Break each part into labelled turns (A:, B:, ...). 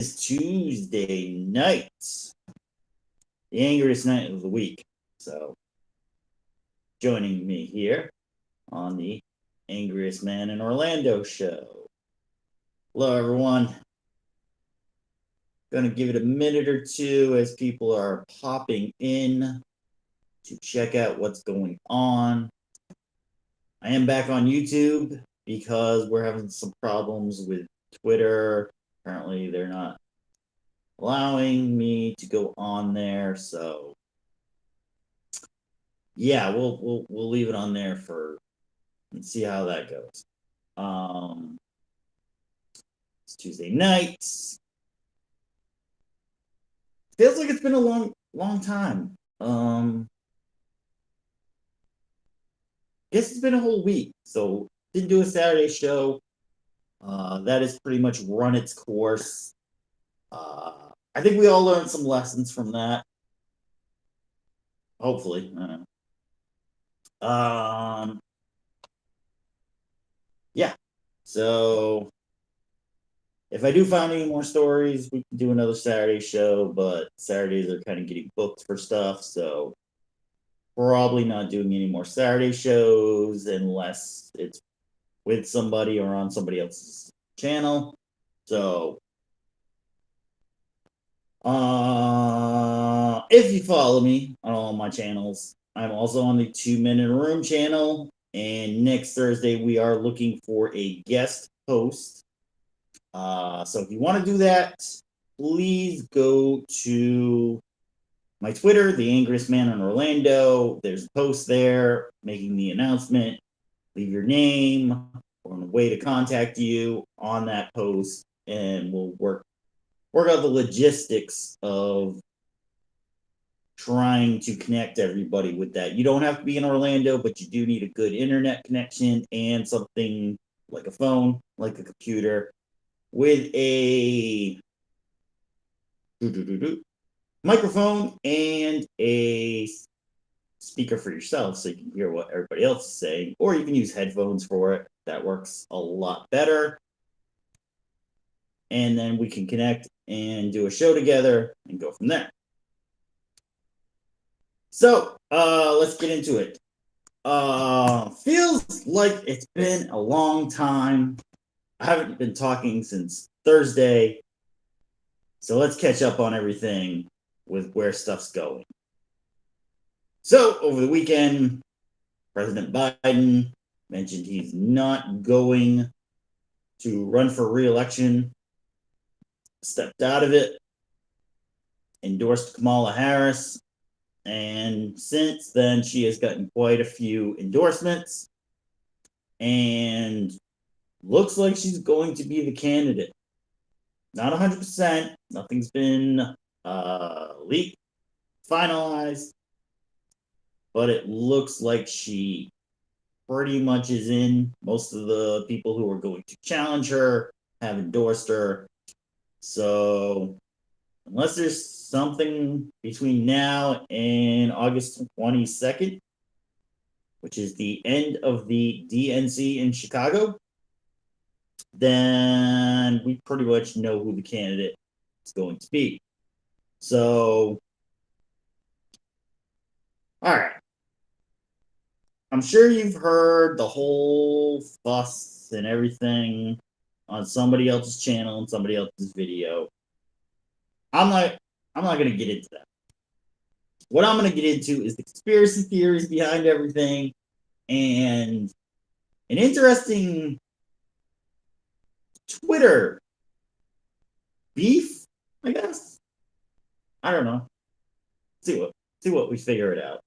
A: Tuesday night, the angriest night of the week. So, joining me here on the Angriest Man in Orlando show. Hello, everyone. Going to give it a minute or two as people are popping in to check out what's going on. I am back on YouTube because we're having some problems with Twitter. Apparently, they're not allowing me to go on there, so yeah, we'll leave it on there and see how that goes. It's Tuesday night. Feels like it's been a long time. Guess it's been a whole week, so didn't do a Saturday show. That has pretty much run its course. I think we all learned some lessons from that. Hopefully. Yeah. So if I do find any more stories, we can do another Saturday show, but Saturdays are kind of getting booked for stuff, so probably not doing any more Saturday shows unless it's with somebody or on somebody else's channel. So if you follow me on all my channels, I'm also on the 2 Men in a Room channel, and next Thursday we are looking for a guest host. So if you want to do that, please go to my Twitter, the Angriest Man in Orlando. There's a post there making the announcement. Leave your name or a way to contact you on that post, and we'll work out the logistics of trying to connect everybody with that. You don't have to be in Orlando, but you do need a good internet connection and something like a phone, like a computer, with a microphone and a speaker for yourself so you can hear what everybody else is saying, or you can use headphones for it. That works a lot better. And then we can connect and do a show together and go from there. So let's get into it. Feels like it's been a long time. I haven't been talking since Thursday. So let's catch up on everything with where stuff's going. So over the weekend, President Biden mentioned he's not going to run for re-election, stepped out of it, endorsed Kamala Harris, and since then she has gotten quite a few endorsements and looks like she's going to be the candidate. Not 100%, nothing's been leaked, finalized, but it looks like she pretty much is in. Most of the people who are going to challenge her have endorsed her. So unless there's something between now and August 22nd, which is the end of the DNC in Chicago, then we pretty much know who the candidate is going to be. So, all right. I'm sure you've heard the whole fuss and everything on somebody else's channel and somebody else's video. I'm not going to get into that. What I'm going to get into is the conspiracy theories behind everything and an interesting Twitter beef, I guess. I don't know. See what we figure it out.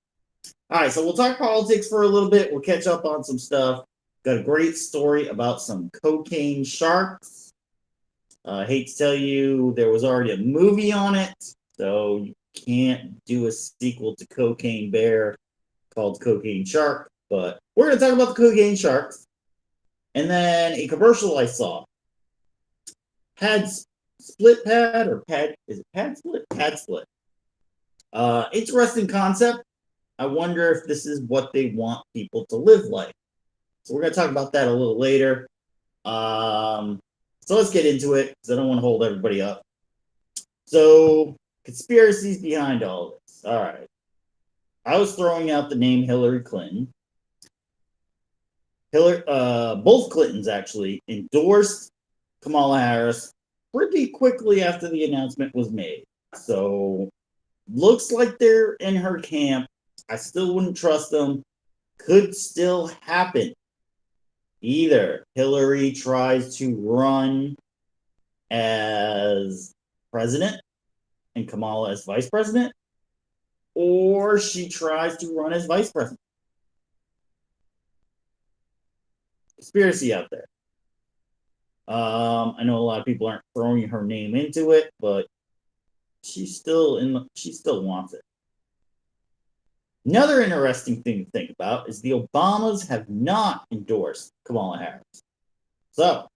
A: All right, so we'll talk politics for a little bit. We'll catch up on some stuff. Got a great story about some cocaine sharks. I hate to tell you, there was already a movie on it, so you can't do a sequel to Cocaine Bear called Cocaine Shark. But we're going to talk about the cocaine sharks. And then a commercial I saw. Split pad or pad? Is it pad split? Pad split. Interesting concept. I wonder if this is what they want people to live like. So we're going to talk about that a little later. So let's get into it because I don't want to hold everybody up. So, conspiracies behind all this. All right. I was throwing out the name Hillary Clinton. Both Clintons actually endorsed Kamala Harris pretty quickly after the announcement was made. So, looks like they're in her camp. I still wouldn't trust them. Could still happen. Either Hillary tries to run as president and Kamala as vice president, or she tries to run as vice president. Conspiracy out there. I know a lot of people aren't throwing her name into it, but she still wants it. Another interesting thing to think about is the Obamas have not endorsed Kamala Harris. So,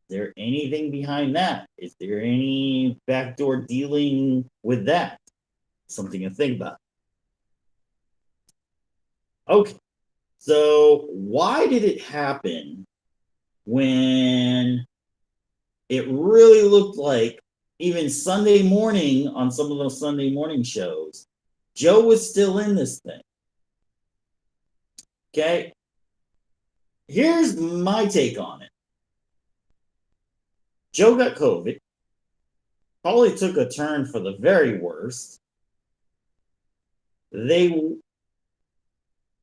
A: is there anything behind that? Is there any backdoor dealing with that? Something to think about. Okay, so why did it happen when it really looked like even Sunday morning on some of those Sunday morning shows, Joe was still in this thing? Okay, here's my take on it. Joe got COVID, probably took a turn for the very worst. They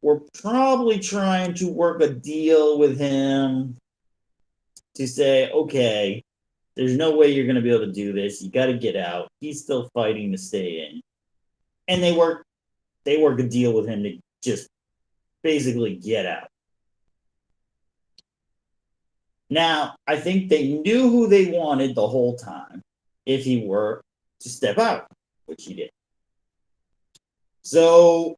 A: were probably trying to work a deal with him to say, okay, there's no way you're going to be able to do this. You got to get out. He's still fighting to stay in. And they work a deal with him to just basically get out. Now, I think they knew who they wanted the whole time if he were to step out, which he did. So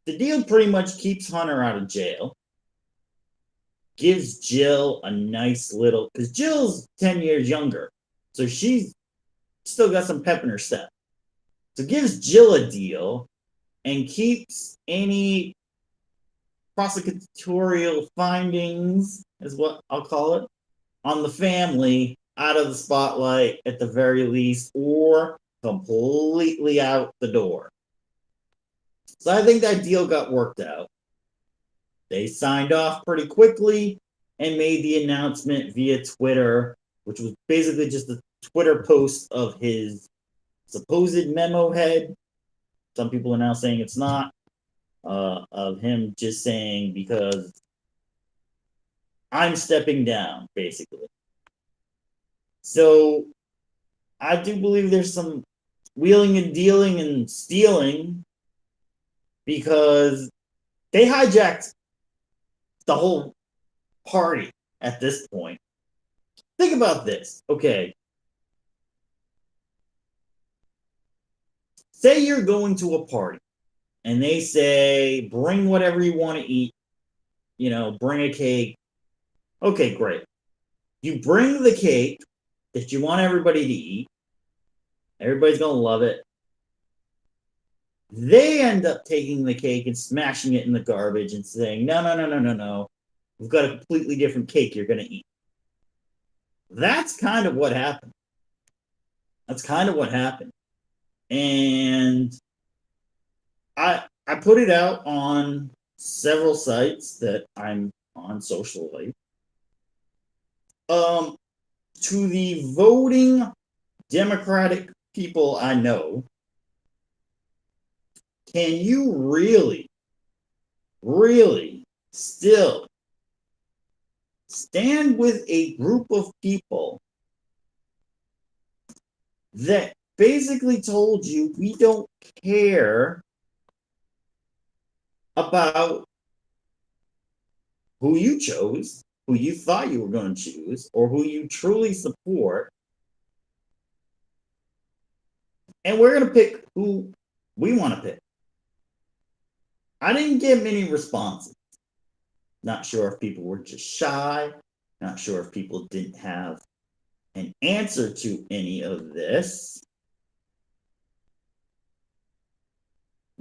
A: the deal pretty much keeps Hunter out of jail, gives Jill a nice little, because Jill's 10 years younger, so she's still got some pep in her step. So gives Jill a deal and keeps any prosecutorial findings, is what I'll call it, on the family out of the spotlight at the very least, or completely out the door. So I think that deal got worked out. They signed off pretty quickly and made the announcement via Twitter, which was basically just a Twitter post of his supposed memo head. Some people are now saying it's not. Of him just saying, because I'm stepping down, basically. So I do believe there's some wheeling and dealing and stealing, because they hijacked the whole party at this point. Think about this. Okay. Say you're going to a party and they say, bring whatever you want to eat, bring a cake. Okay, great. You bring the cake that you want everybody to eat. Everybody's going to love it. They end up taking the cake and smashing it in the garbage and saying, no. We've got a completely different cake you're going to eat. That's kind of what happened. And I put it out on several sites that I'm on socially. To the voting Democratic people I know, can you really still stand with a group of people that basically told you we don't care about who you chose, who you thought you were going to choose, or who you truly support, and we're going to pick who we want to pick? I didn't get many responses. Not sure if people were just shy. Not sure if people didn't have an answer to any of this.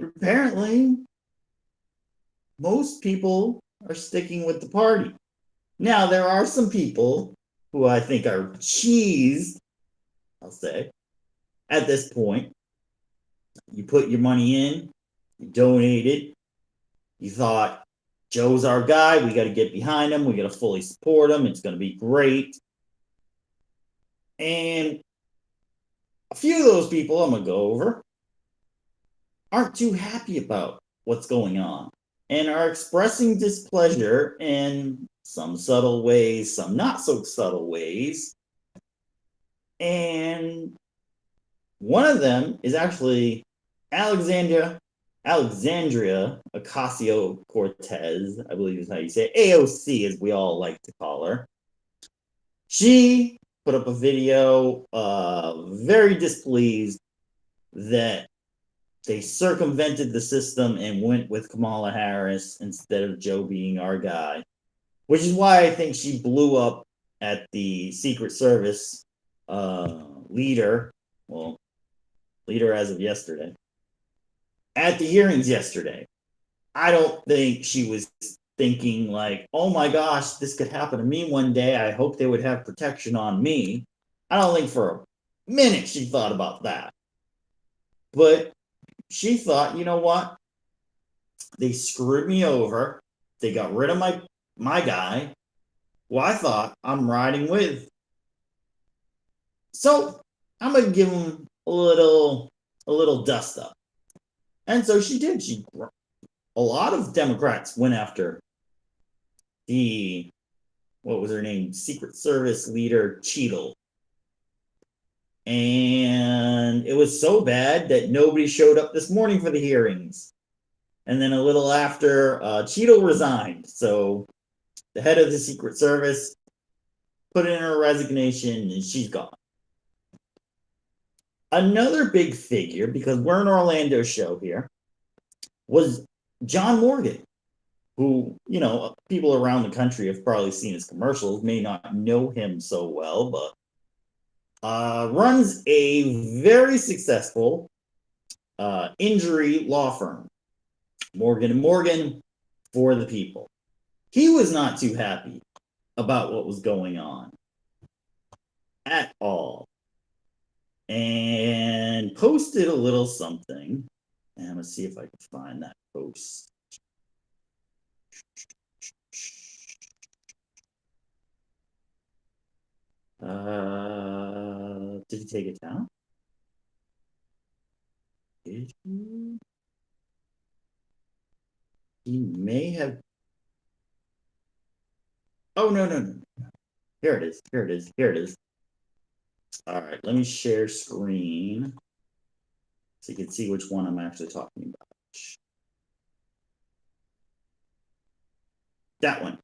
A: Apparently, most people are sticking with the party. Now, there are some people who I think are cheesed. I'll say. At this point, you put your money in, you donated, you thought, Joe's our guy, we got to get behind him, we got to fully support him, it's going to be great. And a few of those people I'm going to go over aren't too happy about what's going on and are expressing displeasure in some subtle ways, some not so subtle ways. And one of them is actually Alexandria Ocasio-Cortez, I believe is how you say it. AOC, as we all like to call her. She put up a video very displeased that they circumvented the system and went with Kamala Harris instead of Joe being our guy, which is why I think she blew up at the Secret Service leader as of yesterday, at the hearings yesterday. I don't think she was thinking like, oh my gosh, this could happen to me one day. I hope they would have protection on me. I don't think for a minute she thought about that. But she thought, you know what? They screwed me over. They got rid of my guy. Well, I thought I'm riding with. So I'm gonna give him a little dust up. And so she did. A lot of Democrats went after what was her name? Secret Service leader Cheadle. And it was so bad that nobody showed up this morning for the hearings. And then a little after, Cheadle resigned. So the head of the Secret Service put in her resignation and she's gone. Another big figure, because we're an Orlando show here, was John Morgan, who, people around the country have probably seen his commercials, may not know him so well, but runs a very successful injury law firm, Morgan & Morgan, for the people. He was not too happy about what was going on at all, and posted a little something. And I'm going to see if I can find that post. Did he take it down? Did he? He may have. Oh, no. Here it is. All right, let me share screen so you can see which one I'm actually talking about. That one.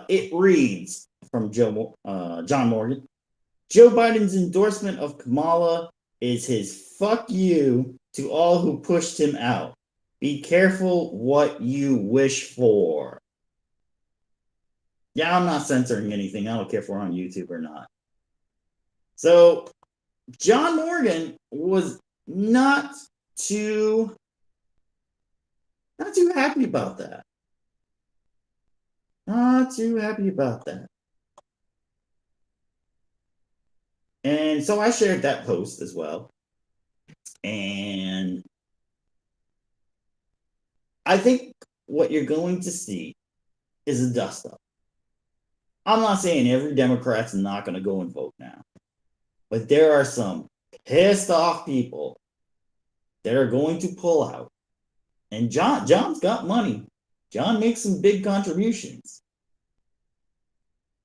A: It reads from John Morgan. Joe Biden's endorsement of Kamala is his fuck you to all who pushed him out. Be careful what you wish for. Yeah, I'm not censoring anything. I don't care if we're on YouTube or not. So, John Morgan was not too happy about that. Not too happy about that. And so I shared that post as well. And I think what you're going to see is a dust up. I'm not saying every Democrat's not going to go and vote now. But there are some pissed off people that are going to pull out. And John's got money. John makes some big contributions.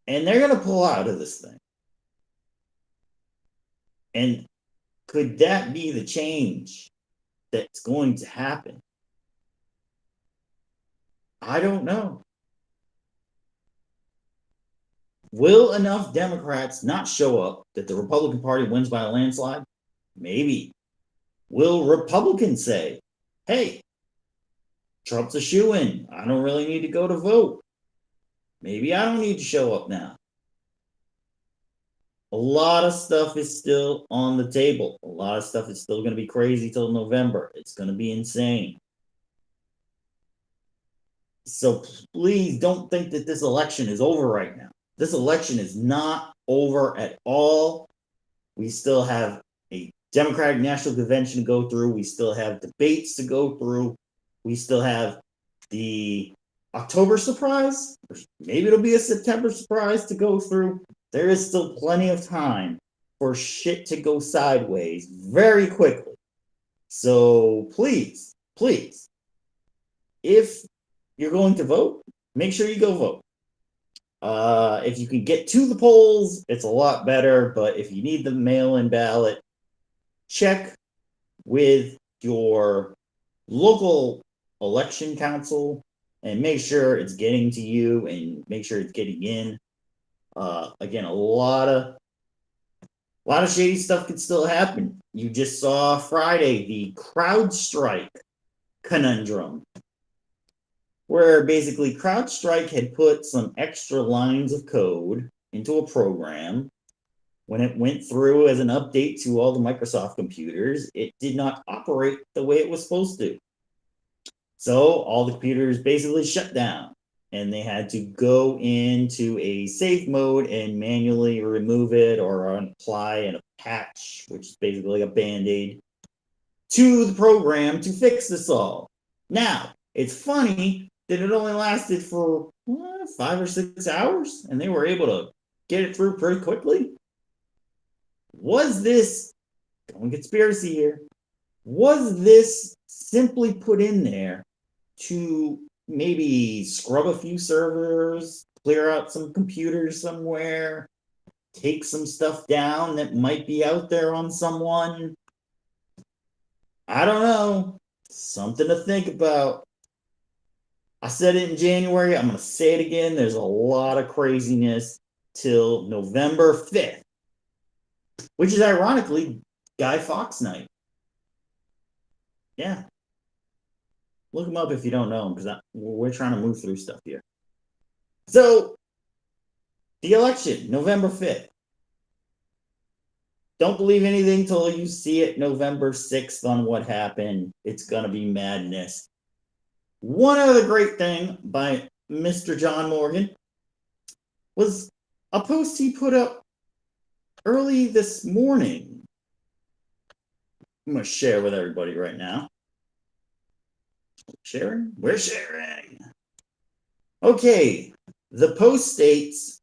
A: And they're going to pull out of this thing. And could that be the change that's going to happen? I don't know. Will enough Democrats not show up that the Republican Party wins by a landslide? Maybe. Will Republicans say, hey, Trump's a shoo-in. I don't really need to go to vote. Maybe I don't need to show up now. A lot of stuff is still on the table. A lot of stuff is still going to be crazy till November. It's going to be insane. So please don't think that this election is over right now. This election is not over at all. We still have a Democratic National Convention to go through. We still have debates to go through. We still have the October surprise. Maybe it'll be a September surprise to go through. There is still plenty of time for shit to go sideways very quickly. So please, please, if you're going to vote, make sure you go vote. If you can get to the polls, it's a lot better. But if you need the mail-in ballot, check with your local election council and make sure it's getting to you and make sure it's getting in. Again, a lot of shady stuff could still happen. You just saw Friday the CrowdStrike conundrum, where basically CrowdStrike had put some extra lines of code into a program. When it went through as an update to all the Microsoft computers, it did not operate the way it was supposed to. So all the computers basically shut down, and they had to go into a safe mode and manually remove it or apply a patch, which is basically a band-aid, to the program to fix this all. Now, it's funny that it only lasted for 5 or 6 hours, and they were able to get it through pretty quickly. Was this, going conspiracy here, was this simply put in there to maybe scrub a few servers, clear out some computers somewhere, take some stuff down that might be out there on someone? I don't know. Something to think about. I said it in January. I'm going to say it again. There's a lot of craziness till November 5th, which is ironically Guy Fawkes night. Yeah. Look him up if you don't know him, because we're trying to move through stuff here. So, the election, November 5th. Don't believe anything till you see it November 6th on what happened. It's going to be madness. One other great thing by Mr. John Morgan was a post he put up early this morning. I'm going to share with everybody right now. Sharing? We're sharing. Okay. The post states,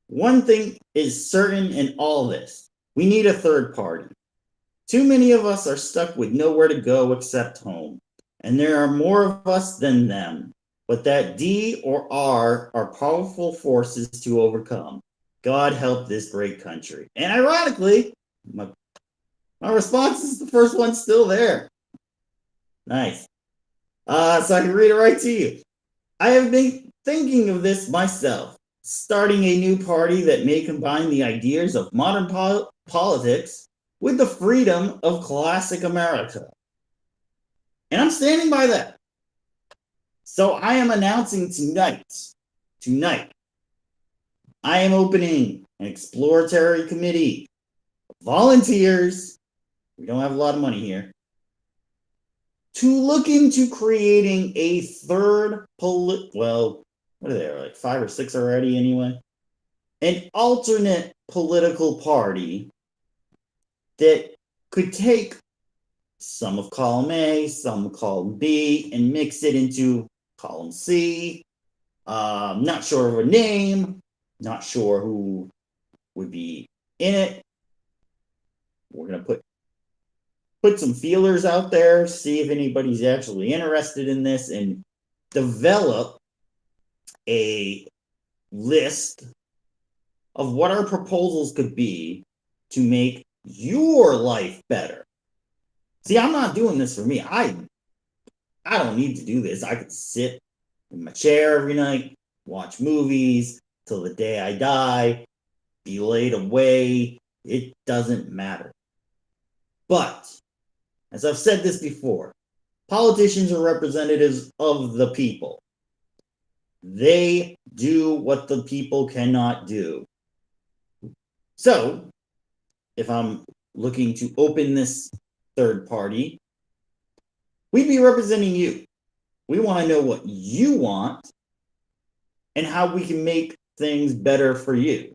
A: one thing is certain in all this. We need a third party. Too many of us are stuck with nowhere to go except home. And there are more of us than them. But that D or R are powerful forces to overcome. God help this great country. And ironically, my response is the first one still there. Nice. So I can read it right to you. I have been thinking of this myself, starting a new party that may combine the ideas of modern politics with the freedom of classic America. And I'm standing by that. So I am announcing tonight, I am opening an exploratory committee of volunteers, we don't have a lot of money here, to look into creating a third what are there, like 5 or 6 already anyway? An alternate political party that could take some of column A, some of column B, and mix it into column C. Not sure of a name, not sure who would be in it. We're going to put some feelers out there, see if anybody's actually interested in this, and develop a list of what our proposals could be to make your life better. See, I'm not doing this for me. I don't need to do this. I could sit in my chair every night, watch movies till the day I die, be laid away. It doesn't matter. But, as I've said this before, politicians are representatives of the people. They do what the people cannot do. So, if I'm looking to open this third party, we'd be representing you. We want to know what you want and how we can make things better for you.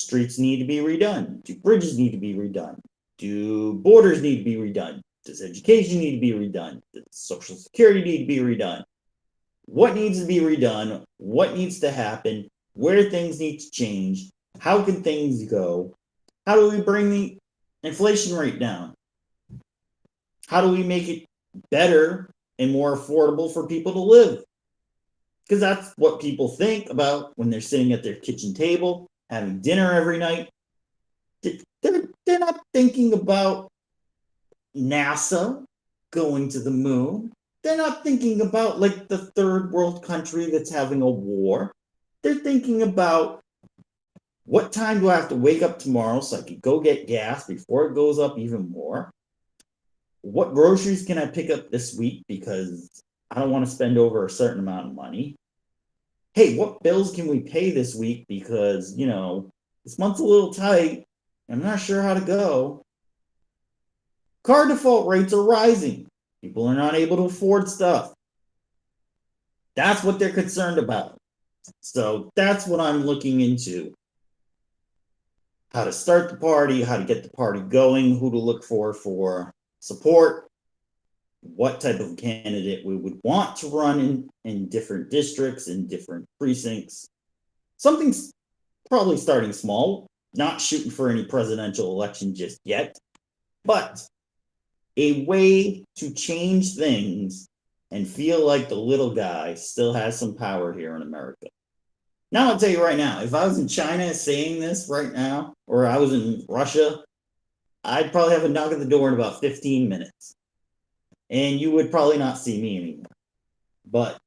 A: streets need to be redone? Do bridges need to be redone? Do borders need to be redone? Does education need to be redone? Does Social Security need to be redone? What needs to be redone? What needs to happen? Where things need to change? How can things go? How do we bring the inflation rate down? How do we make it better and more affordable for people to live? Because that's what people think about when they're sitting at their kitchen table, having dinner every night. They're not thinking about NASA going to the moon. They're not thinking about like the third world country that's having a war. They're thinking about, what time do I have to wake up tomorrow so I can go get gas before it goes up even more? What groceries can I pick up this week because I don't want to spend over a certain amount of money? Hey, what bills can we pay this week because, this month's a little tight. I'm not sure how to go. Car default rates are rising. People are not able to afford stuff. That's what they're concerned about. So that's what I'm looking into. How to start the party, how to get the party going, who to look for support, what type of candidate we would want to run in different districts, in different precincts. Something's probably starting small, not shooting for any presidential election just yet, but a way to change things and feel like the little guy still has some power here in America. Now, I'll tell you right now, if I was in China saying this right now, or I was in Russia, I'd probably have a knock at the door in about 15 minutes. And you would probably not see me anymore. But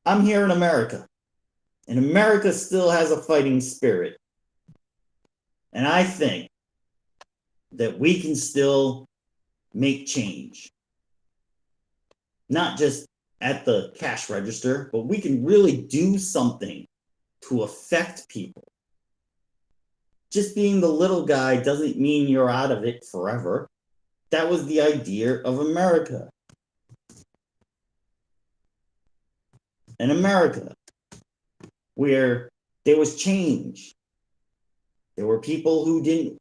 A: I'm here in America. And America still has a fighting spirit. And I think that we can still make change. Not just at the cash register, but we can really do something to affect people. Just being the little guy doesn't mean you're out of it forever. That was the idea of America. In America, where there was change, there were people who didn't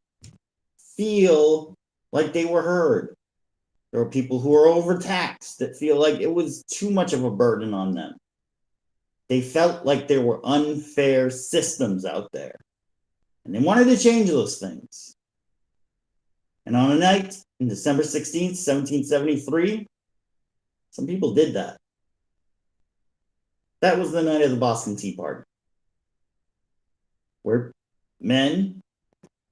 A: feel like they were heard. There were people who were overtaxed that feel like it was too much of a burden on them. They felt like there were unfair systems out there. And they wanted to change those things. And on a night, in December 16th, 1773, some people did that. That was the night of the Boston Tea Party, where men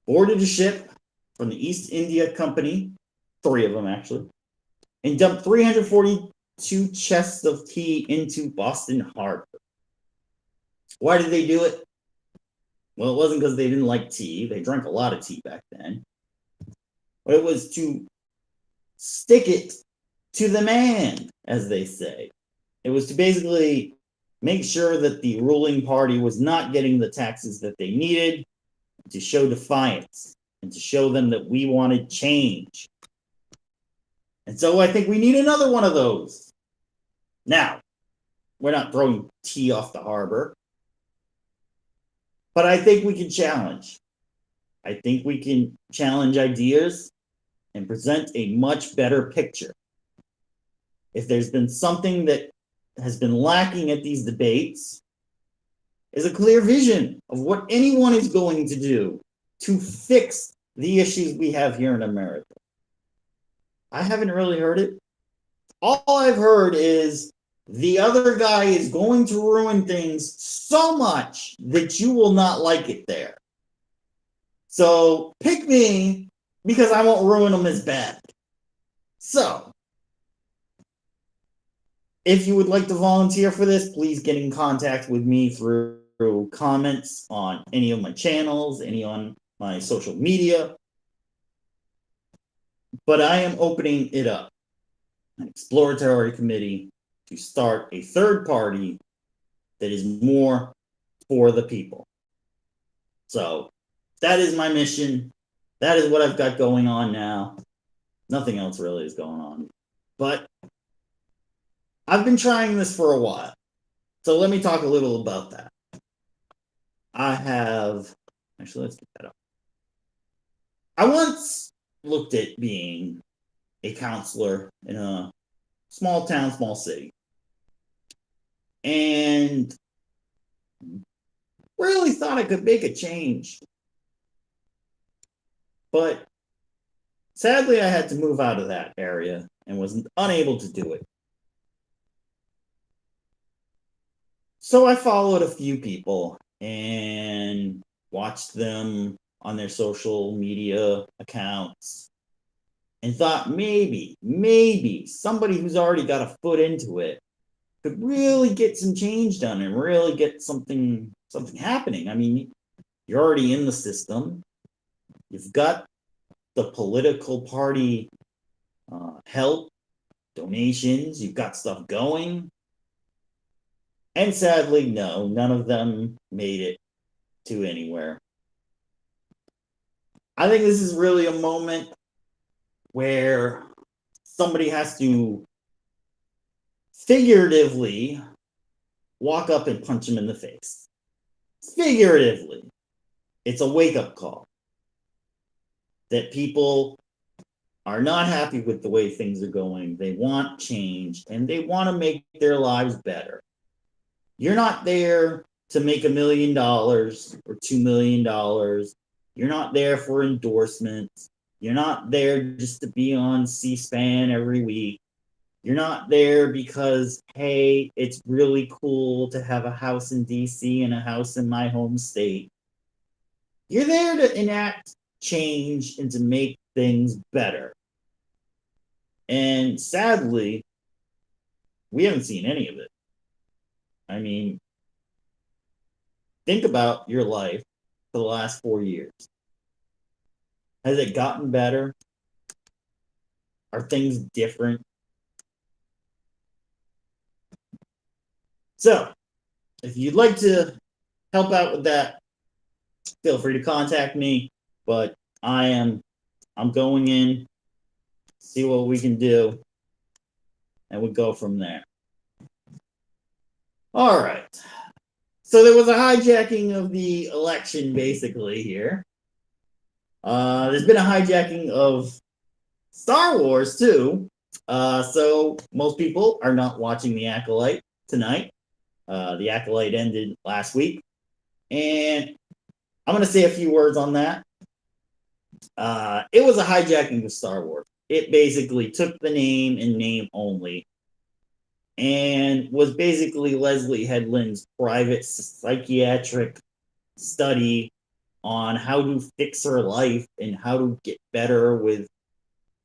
A: boarded a ship from the East India Company, 3 of them actually, and dumped 342 chests of tea into Boston Harbor. Why did they do it? Well, it wasn't because they didn't like tea. They drank a lot of tea back then. But it was to stick it to the man, as they say. It was to basically make sure that the ruling party was not getting the taxes that they needed, to show defiance, and to show them that we wanted change. And so I think we need another one of those. Now, we're not throwing tea off the harbor, but I think we can challenge. I think we can challenge ideas and present a much better picture. If there's been something that has been lacking at these debates, is a clear vision of what anyone is going to do to fix the issues we have here in America. I haven't really heard it. All I've heard is the other guy is going to ruin things so much that you will not like it there. So pick me because I won't ruin them as bad. So, if you would like to volunteer for this, please get in contact with me through comments on any of my channels, any on my social media. But I am opening it up, an exploratory committee, to start a third party that is more for the people. So that is my mission. That is what I've got going on now. Nothing else really is going on. But I've been trying this for a while. So let me talk a little about that. I have actually let's get that up. I once looked at being a counselor in a small town, small city, and really thought I could make a change. But sadly, I had to move out of that area and was unable to do it. So I followed a few people and watched them on their social media accounts and thought maybe somebody who's already got a foot into it could really get some change done and really get something happening. I mean, you're already in the system. You've got the political party help, donations, you've got stuff going. And sadly, no, none of them made it to anywhere. I think this is really a moment where somebody has to figuratively walk up and punch him in the face. Figuratively. It's a wake-up call that people are not happy with the way things are going. They want change and they want to make their lives better. You're not there to make $1 million or $2 million. You're not there for endorsements. You're not there just to be on C-SPAN every week. You're not there because, hey, it's really cool to have a house in DC and a house in my home state. You're there to enact change and to make things better. And sadly, we haven't seen any of it. I mean, think about your life for the last 4 years. Has it gotten better? Are things different? So, if you'd like to help out with that, feel free to contact me. But I'm going in, see what we can do, and we go from there. All right. So there was a hijacking of the election, basically, here. There's been a hijacking of Star Wars, too. So most people are not watching The Acolyte tonight. The Acolyte ended last week. And I'm going to say a few words on that. It was a hijacking of Star Wars. It basically took the name and name only and was basically Leslie Headland's private psychiatric study on how to fix her life and how to get better with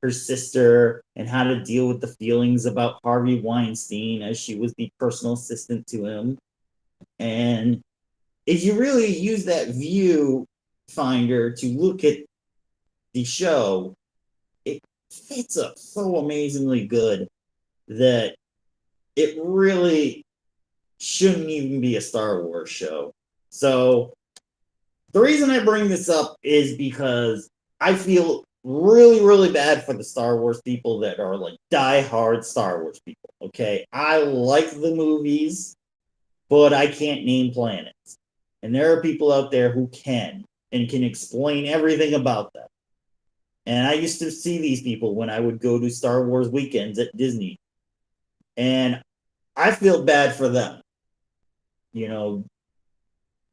A: her sister and how to deal with the feelings about Harvey Weinstein as she was the personal assistant to him. And if you really use that viewfinder to look at the show, it fits up so amazingly good that it really shouldn't even be a Star Wars show. So the reason I bring this up is because I feel really, really bad for the Star Wars people that are like die-hard Star Wars people. Okay, I like the movies, but I can't name planets. And there are people out there who can and can explain everything about them. And I used to see these people when I would go to Star Wars weekends at Disney. And I feel bad for them. You know,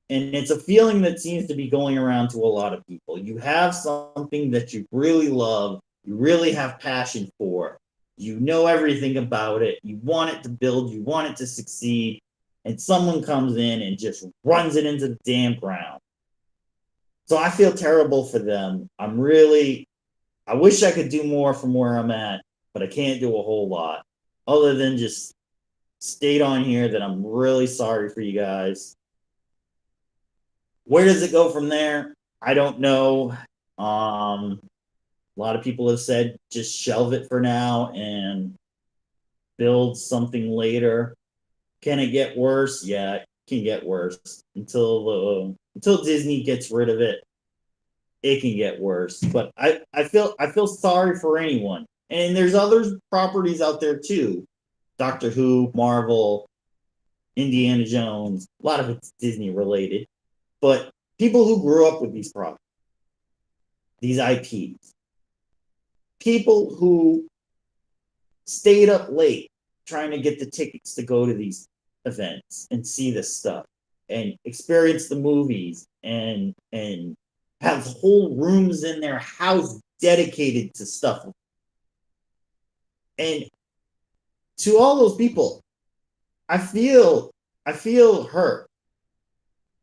A: and it's a feeling that seems to be going around to a lot of people. You have something that you really love, you really have passion for, you know everything about it, you want it to build, you want it to succeed, and someone comes in and just runs it into the damn ground. So I feel terrible for them. I wish I could do more from where I'm at, but I can't do a whole lot other than just state on here that I'm really sorry for you guys. Where does it go from there? I don't know. A lot of people have said just shelve it for now and build something later. Can it get worse? Yeah, it can get worse until Disney gets rid of it. It can get worse, but I feel sorry for anyone. And there's other properties out there too. Doctor Who, Marvel, Indiana Jones, a lot of it's Disney related. But people who grew up with these products, these IPs, people who stayed up late trying to get the tickets to go to these events and see this stuff and experience the movies and have whole rooms in their house dedicated to stuff. And to all those people, I feel hurt.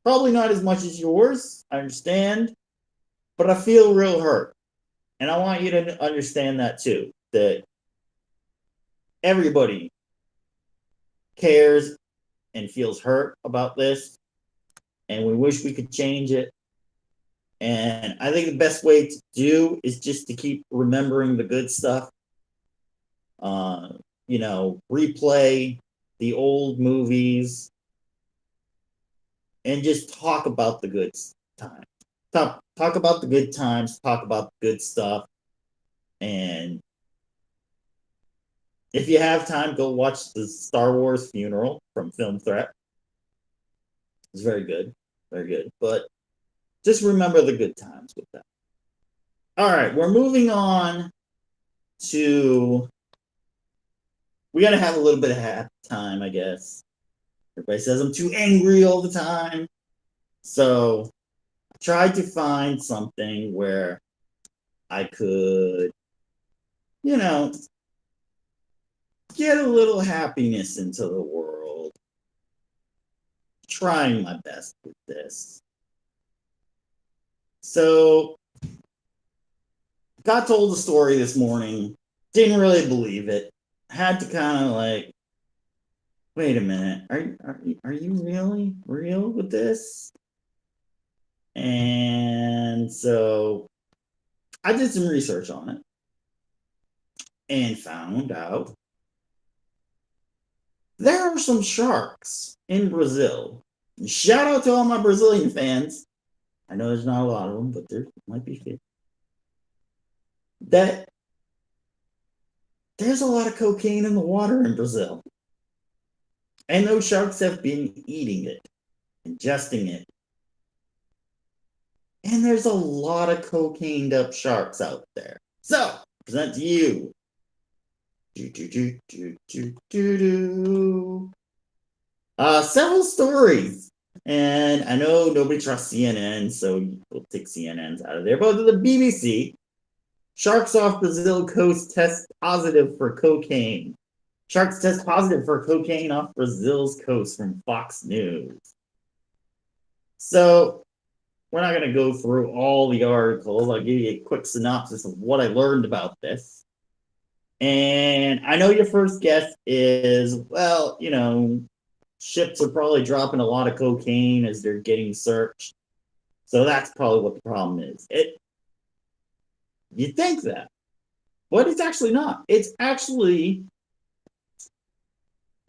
A: Probably not as much as yours, I understand, but I feel real hurt. And I want you to understand that too, that everybody cares and feels hurt about this, and we wish we could change it. And I think the best way to do is just to keep remembering the good stuff. Replay the old movies and just talk about the good times. Talk about the good times, talk about the good stuff. And if you have time, go watch the Star Wars Funeral from Film Threat. It's very good. Very good. But just remember the good times with that. All right, we're moving on to... We got to have a little bit of happy time, I guess. Everybody says I'm too angry all the time. So I tried to find something where I could, get a little happiness into the world. Trying my best with this. So, got told the story this morning. Didn't really believe it. Had to kind of wait a minute. Are you really real with this? And so I did some research on it and found out there are some sharks in Brazil. Shout out to all my Brazilian fans. I know there's not a lot of them, but there might be 50. That there's a lot of cocaine in the water in Brazil. And those sharks have been eating it, ingesting it. And there's a lot of cocained up sharks out there. So, I present to you. Several stories. And I know nobody trusts CNN, so we'll take CNN's out of there. But the BBC. Sharks off Brazil coast test positive for cocaine. Sharks test positive for cocaine off Brazil's coast from Fox News. So, we're not going to go through all the articles. I'll give you a quick synopsis of what I learned about this. And I know your first guess is, ships are probably dropping a lot of cocaine as they're getting searched. So that's probably what the problem is. You think that, but it's actually not. It's actually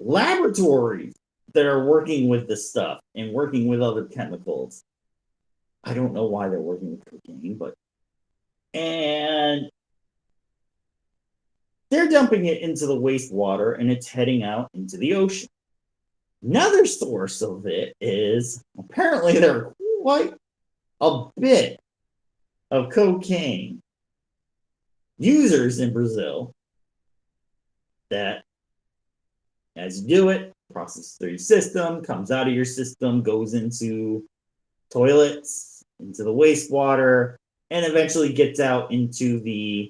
A: laboratories that are working with this stuff and working with other chemicals. I don't know why they're working with cocaine, and they're dumping it into the wastewater and it's heading out into the ocean. Another source of it is apparently there are quite a bit of cocaine users in Brazil that, as you do it, processes through your system, comes out of your system, goes into toilets, into the wastewater, and eventually gets out into the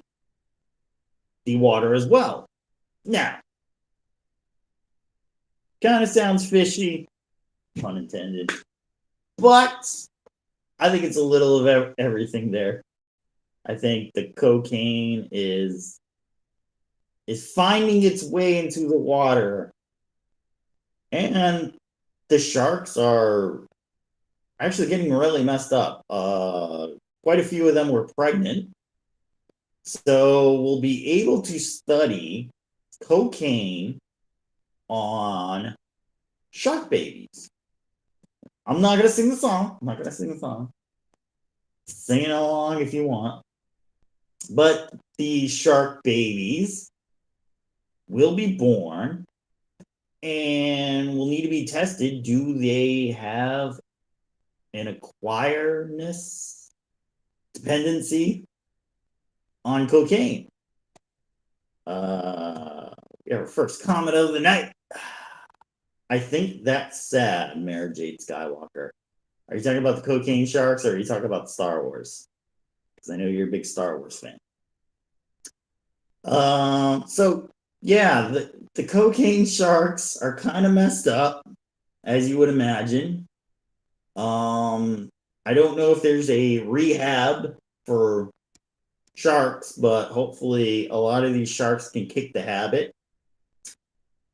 A: water as well. Now, kind of sounds fishy, pun intended, but I think it's a little of everything there. I think the cocaine is finding its way into the water, and the sharks are actually getting really messed up. Quite a few of them were pregnant, so we'll be able to study cocaine on shark babies. I'm not gonna sing the song. Sing it along if you want. But the shark babies will be born and will need to be tested. Do they have an acquiredness dependency on cocaine. Our first comment of the night. I think that's sad, Mara Jade Skywalker. Are you talking about the cocaine sharks, or are you talking about Star Wars? Because I know you're a big Star Wars fan. So yeah, the cocaine sharks are kind of messed up, as you would imagine. I don't know if there's a rehab for sharks, but hopefully a lot of these sharks can kick the habit.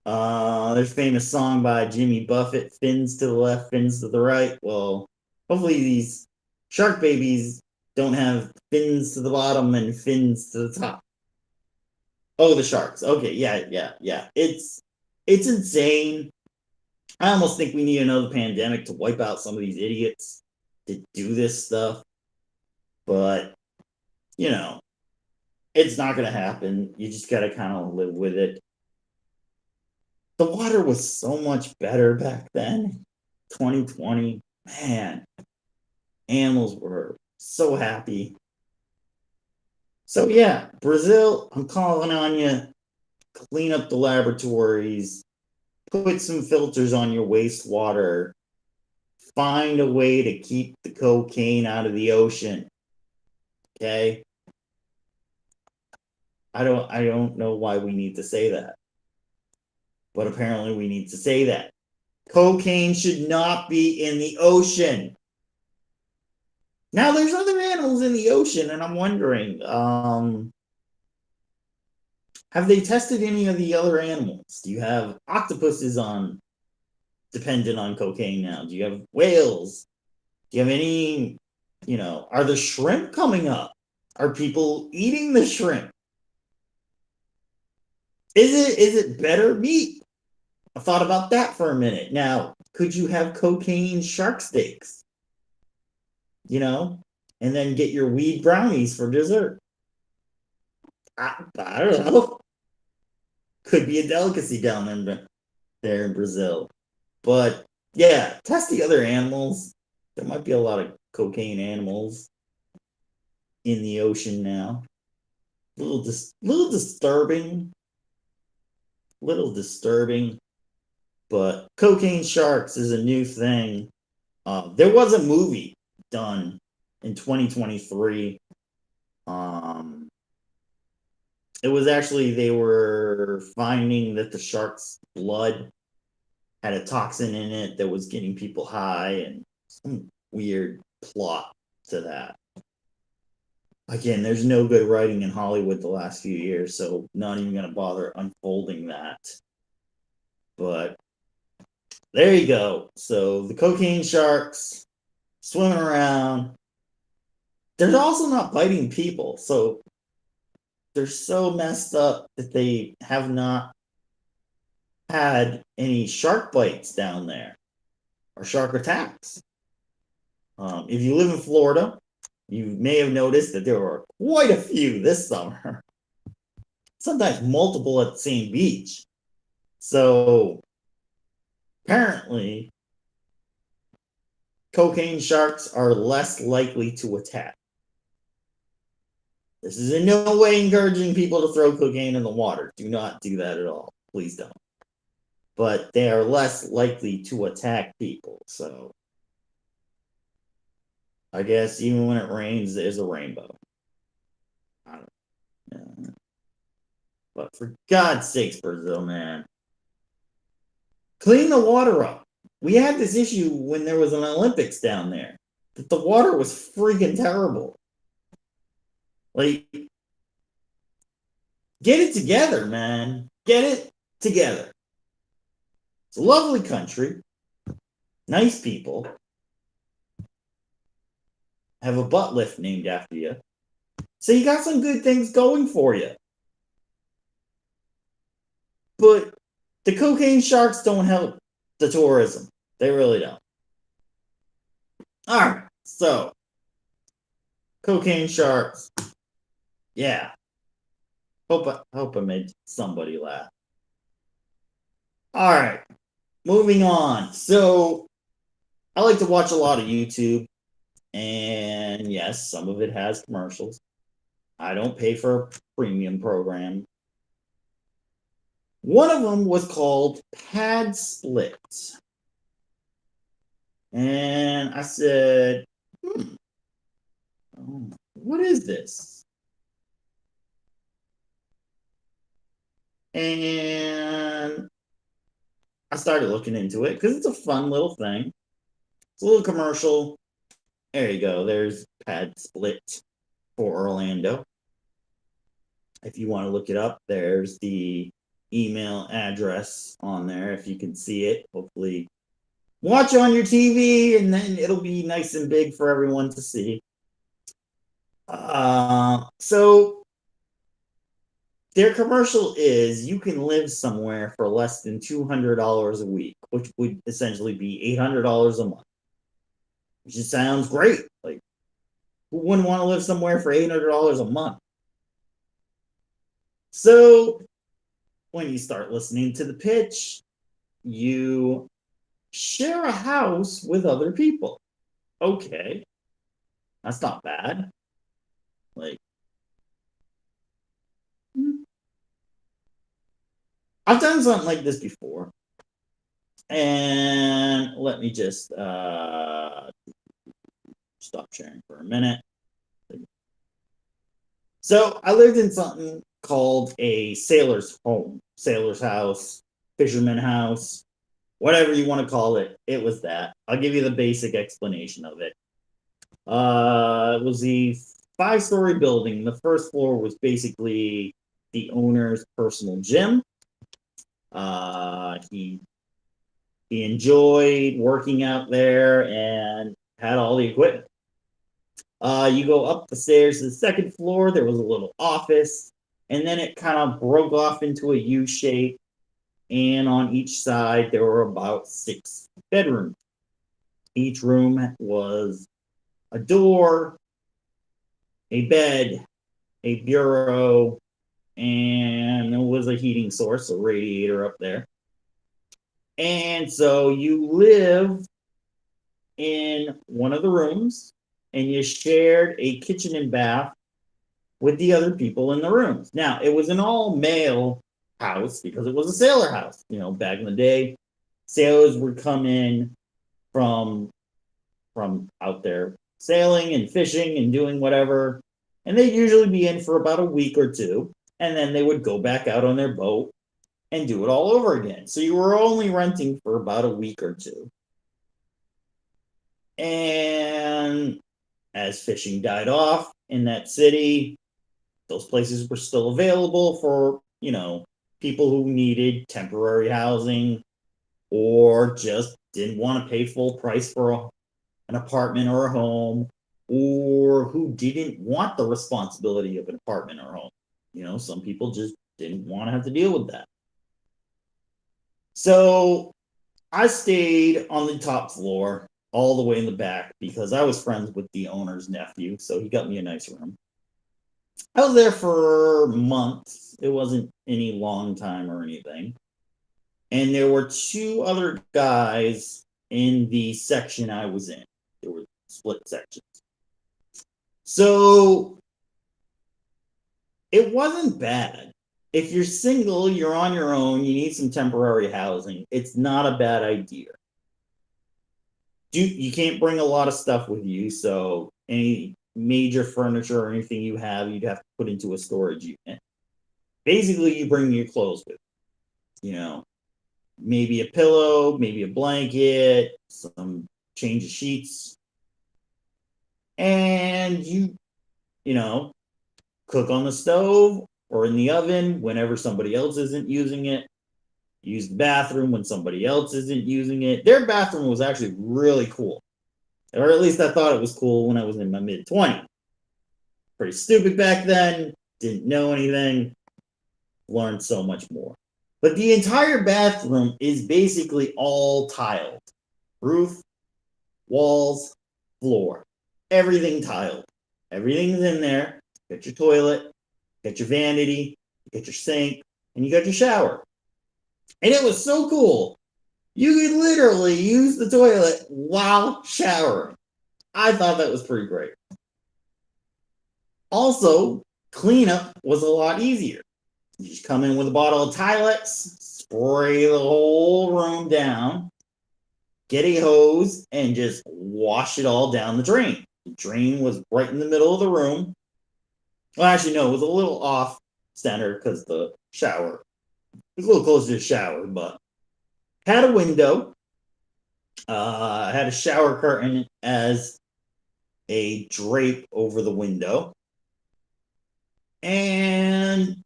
A: There's a famous song by Jimmy Buffett, fins to the left, fins to the right. Well, hopefully these shark babies don't have fins to the bottom and fins to the top. Oh, the sharks. Okay, yeah. It's insane. I almost think we need another pandemic to wipe out some of these idiots to do this stuff. But, it's not going to happen. You just got to kind of live with it. The water was so much better back then. 2020, man, animals were so happy. So yeah, Brazil, I'm calling on you. Clean up the laboratories. Put some filters on your wastewater. Find a way to keep the cocaine out of the ocean. Okay? I don't know why we need to say that. But apparently we need to say that. Cocaine should not be in the ocean. Now there's other animals in the ocean, and I'm wondering, have they tested any of the other animals? Do you have octopuses dependent on cocaine now? Do you have whales? Do you have any, are the shrimp coming up? Are people eating the shrimp? Is it better meat? I thought about that for a minute. Now, could you have cocaine shark steaks? And then get your weed brownies for dessert. I don't know. Could be a delicacy down there in Brazil. But yeah, test the other animals. There might be a lot of cocaine animals in the ocean now. Little disturbing. But cocaine sharks is a new thing. There was a movie done in 2023. It was actually, they were finding that the shark's blood had a toxin in it that was getting people high, and some weird plot to that. Again, there's no good writing in Hollywood the last few years, so not even going to bother unfolding that. But there you go. So the cocaine sharks swimming around. They're also not biting people, so they're so messed up that they have not had any shark bites down there or shark attacks. If you live in Florida, you may have noticed that there were quite a few this summer. Sometimes multiple at the same beach. So apparently, cocaine sharks are less likely to attack. This is in no way encouraging people to throw cocaine in the water. Do not do that at all. Please don't. But they are less likely to attack people. So I guess even when it rains, there's a rainbow. I don't know. But for God's sakes, Brazil, man. Clean the water up. We had this issue when there was an Olympics down there. That the water was freaking terrible. Like, get it together, man. Get it together. It's a lovely country. Nice people. Have a butt lift named after you. So you got some good things going for you. But the cocaine sharks don't help the tourism. They really don't. Alright, so cocaine sharks. Yeah. Hope I made somebody laugh. Alright. Moving on. So I like to watch a lot of YouTube, and yes, some of it has commercials. I don't pay for a premium program. One of them was called Pad Split. And I said, what is this? And I started looking into it because it's a fun little thing. It's a little commercial. There you go. There's Pad Split for Orlando. If you want to look it up, there's the email address on there if you can see it. Hopefully, watch on your TV and then it'll be nice and big for everyone to see. So their commercial is you can live somewhere for less than $200 a week, which would essentially be $800 a month. Which just sounds great. Like, who wouldn't want to live somewhere for $800 a month? So when you start listening to the pitch, you share a house with other people. Okay, that's not bad. Like, I've done something like this before. And let me just stop sharing for a minute. So I lived in something called a sailor's home, sailor's house, fisherman house, whatever you want to call it. It was that. I'll give you the basic explanation of it. It was a 5-story building. The first floor was basically the owner's personal gym. He enjoyed working out there and had all the equipment. You go up the stairs to the second floor, there was a little office, and then it kind of broke off into a U shape. And on each side, there were about 6 bedrooms. Each room was a door, a bed, a bureau, and there was a heating source, a radiator up there. And so you live in one of the rooms and you shared a kitchen and bath with the other people in the rooms. Now, it was an all male house because it was a sailor house. You know, back in the day, sailors would come in from out there sailing and fishing and doing whatever, and they'd usually be in for about a week or two, and then they would go back out on their boat and do it all over again. So you were only renting for about a week or two. And as fishing died off in that city, those places were still available for, you know, people who needed temporary housing or just didn't want to pay full price for an apartment or a home, or who didn't want the responsibility of an apartment or home. You know, some people just didn't want to have to deal with that. So I stayed on the top floor all the way in the back because I was friends with the owner's nephew, so he got me a nice room. I was there for months. It wasn't any long time or anything. And there were 2 other guys in the section I was in. There were split sections. So it wasn't bad. If you're single, you're on your own, you need some temporary housing, it's not a bad idea. You can't bring a lot of stuff with you, so any major furniture or anything you have, you'd have to put into a storage unit. Basically, you bring your clothes with you. You know, maybe a pillow, maybe a blanket, some change of sheets, and you know, cook on the stove or in the oven whenever somebody else isn't using it. Use the bathroom when somebody else isn't using it. Their bathroom was actually really cool. Or at least I thought it was cool when I was in my mid-20s. Pretty stupid back then. Didn't know anything. Learned so much more. But the entire bathroom is basically all tiled. Roof, walls, floor. Everything tiled. Everything's in there. You got your toilet, you got your vanity, you got your sink, and you got your shower. And it was so cool You could literally use the toilet while showering. I thought that was pretty great. Also, cleanup was a lot easier. You just come in with a bottle of Tilex, spray the whole room down, get a hose, and just wash it all down the drain. The drain was right in the middle of the room. Well, actually, no, it was a little off center because the shower was a little closer to the shower, but had a window, had a shower curtain as a drape over the window, and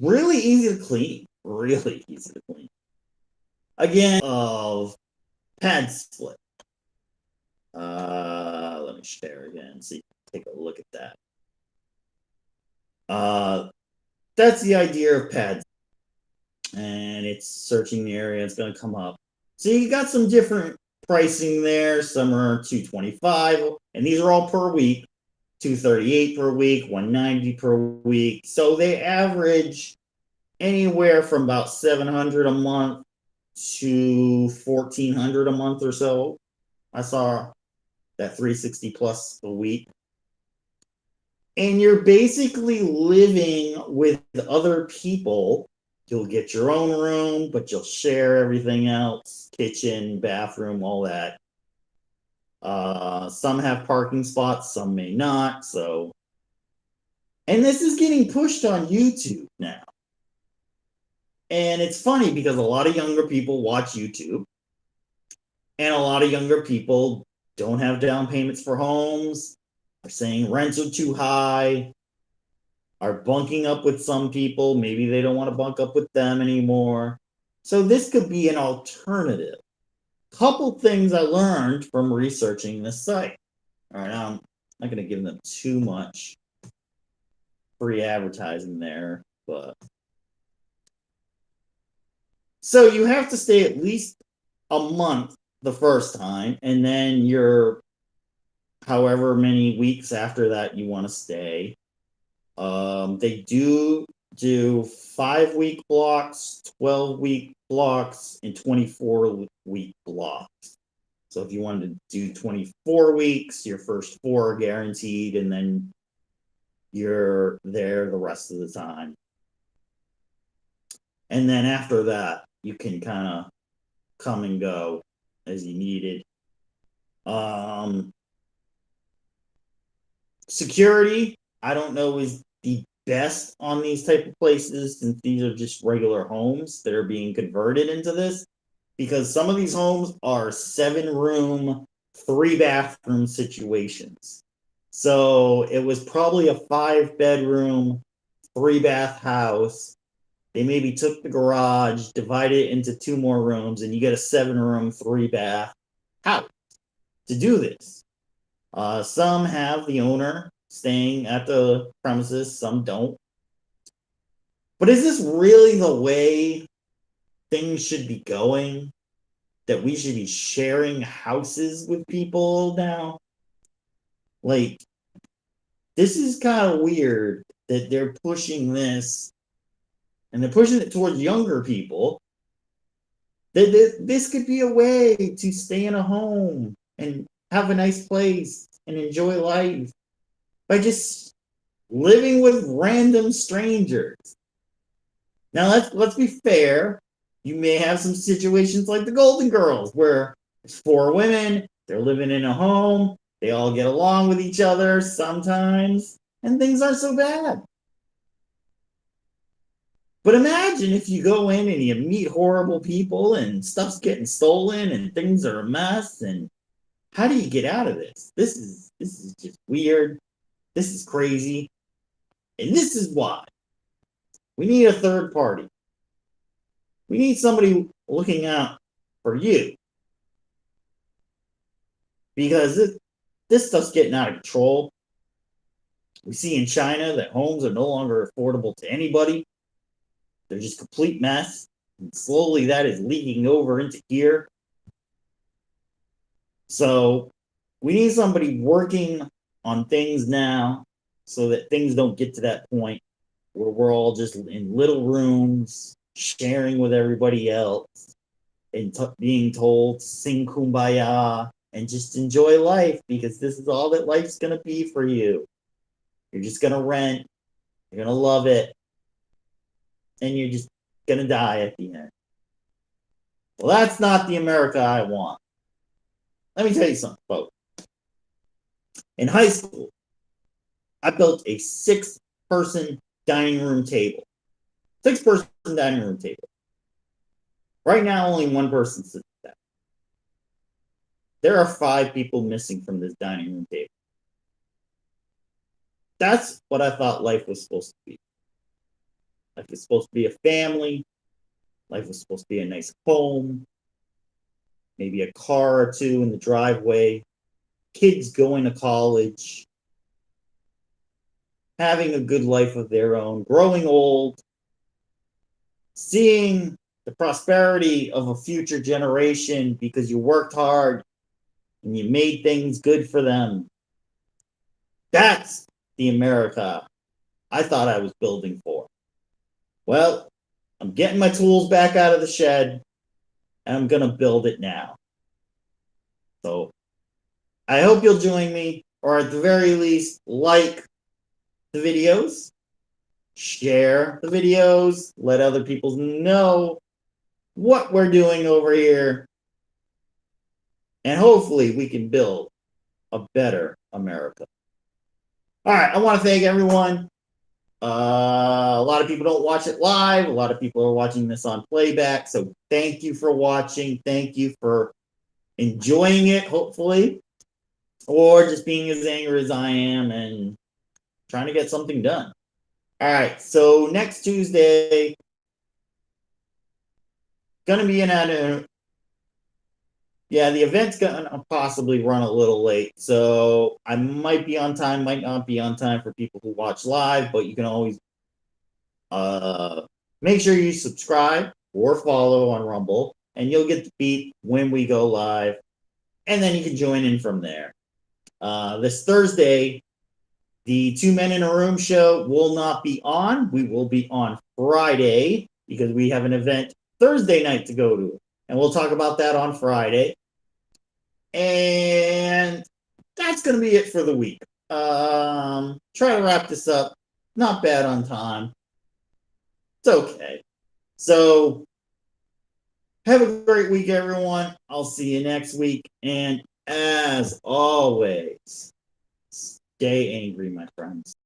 A: really easy to clean. Really easy to clean. Again, of pad split. Let me share again. See, take a look at that. That's the idea of pads, and it's searching the area. It's going to come up. So you got some different pricing there. Some are $225, and these are all per week. $238 per week, $190 per week. So they average anywhere from about $700 a month to $1,400 a month or so. I saw that 360 plus a week. And you're basically living with other people. You'll get your own room, but you'll share everything else, kitchen, bathroom, all that. Some have parking spots, some may not. So, and this is getting pushed on YouTube now. And it's funny because a lot of younger people watch YouTube, and a lot of younger people don't have down payments for homes, are saying rents are too high, are bunking up with some people. Maybe they don't want to bunk up with them anymore. So this could be an alternative. Couple things I learned from researching this site. All right, I'm not going to give them too much free advertising there, but so you have to stay at least a month the first time, and then you're however many weeks after that you want to stay. They do 5-week blocks, 12-week blocks, and 24-week blocks. So if you wanted to do 24 weeks, your first 4 are guaranteed, and then you're there the rest of the time. And then after that, you can kind of come and go as you needed. Security, I don't know, is the best on these type of places, since these are just regular homes that are being converted into this, because some of these homes are 7-room, 3-bathroom situations. So it was probably a 5-bedroom, 3-bath house. They maybe took the garage, divided it into 2 more rooms, and you get a 7-room, 3-bath house to do this. Some have the owner staying at the premises, some don't. But is this really the way things should be going? That we should be sharing houses with people now? Like, this is kind of weird that they're pushing this, and they're pushing it towards younger people. This could be a way to stay in a home and have a nice place and enjoy life by just living with random strangers. Now let's be fair. You may have some situations like the Golden Girls where it's 4 women, they're living in a home, they all get along with each other sometimes, and things aren't so bad. But imagine if you go in and you meet horrible people and stuff's getting stolen and things are a mess, and how do you get out of this? This is just weird. This is crazy. And this is why we need a third party. We need somebody looking out for you. Because this stuff's getting out of control. We see in China that homes are no longer affordable to anybody. They're just a complete mess. And slowly that is leaking over into here. So we need somebody working on things now so that things don't get to that point where we're all just in little rooms sharing with everybody else. and being told to sing Kumbaya and just enjoy life because this is all that life's going to be for you. You're just going to rent. You're going to love it. And you're just going to die at the end. Well, that's not the America I want. Let me tell you something, folks. In high school, I built a 6-person dining room table. 6-person dining room table. Right now, only one person sits at that. There are 5 people missing from this dining room table. That's what I thought life was supposed to be. Life was supposed to be a family. Life was supposed to be a nice home. Maybe a car or 2 in the driveway. Kids going to college. Having a good life of their own. Growing old. Seeing the prosperity of a future generation because you worked hard and you made things good for them. That's the America I thought I was building for. Well, I'm getting my tools back out of the shed and I'm going to build it now. So I hope you'll join me, or at the very least, like the videos, share the videos, let other people know what we're doing over here, and hopefully we can build a better America. All right, I want to thank everyone. A lot of people don't watch it live. A lot of people are watching this on playback. So thank you for watching. Thank you for enjoying it, hopefully, or just being as angry as I am and trying to get something done. All right, so next Tuesday, gonna be the event's gonna possibly run a little late, so I might be on time, might not be on time for people who watch live, but you can always make sure you subscribe or follow on Rumble, and you'll get the beat when we go live, and then you can join in from there. This Thursday, the 2 Men in a Room show will not be on. We will be on Friday because we have an event Thursday night to go to, and we'll talk about that on Friday. And that's going to be it for the week. Try to wrap this up. Not bad on time. It's okay. So have a great week, everyone. I'll see you next week. And as always, stay angry, my friends.